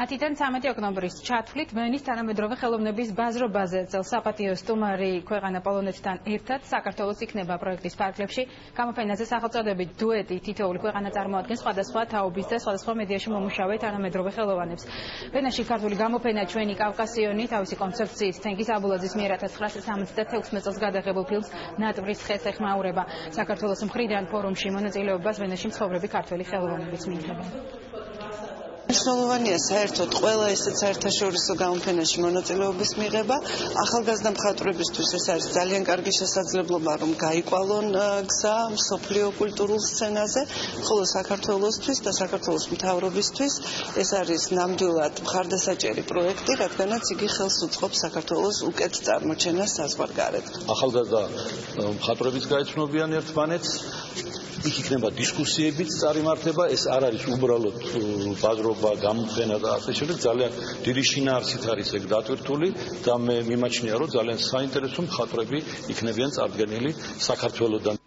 10-დან 13 ოქტომბრის ჩათვლით ვენის თანამედროვე ხელოვნების ბაზრობაზე წელს საპატიო სტუმარი ქვეყანა პოლონეთთან ერთად საქართველოს იქნება პროექტის ფარგლებში. გამოფენაზე სახელწოდებით დუეტი თითოეული ქვეყანა წარმოადგენს სხვადასხვა თაობის და სხვადასხვა მედიაში მომუშავე თანამედროვე ხელოვნებს. ვენაში ქართული გამოფენა ჩვენი კავკასიონი თავისი კონცეფციით თენგიზ აბულაძის მიერ 1976 წელს გადაღებულ ფილმს ნატვრის ხეს ეხმაურება. საქართველოს მხრიდან ფორუმში მონაწილეობას ვენაში მცხოვრები ქართველი ხელოვნებიც მიიღებენ. მნიშვნელოვანია საერთოდ ყველა ესეც საერთაშორისო გამოფენაში მონაწილეობის მიღება. ახალგაზრდა მხატვრებისთვის ეს არის ძალიან კარგი შესაძლებლობა, რომ გაიკვალონ გზა მსოფლიო კულტურულ სცენაზე, ხოლო საქართველოსთვის და საქართველოს მთავრობისთვის ეს არის ნამდვილად მხარდასაჭერი პროექტი, რადგანაც იგი ხელს უწყობს საქართველოს უკეთ წარმოჩენას საზღვარგარეთ. ახალგაზრდა მხატვრებიც გაეცნობიან ერთმანეთს. იქ იქნება დისკუსიებიც წარიმართება, ეს არ არის უბრალოდ ბაზრობა, გამოფენა და ასე შემდეგ, ძალიან დიდი შინაარსით არის ეგ დატვირთული და მე მიმაჩნია, რომ ძალიან საინტერესო მხატვრები იქნებიან წარდგენილი საქართველოდან.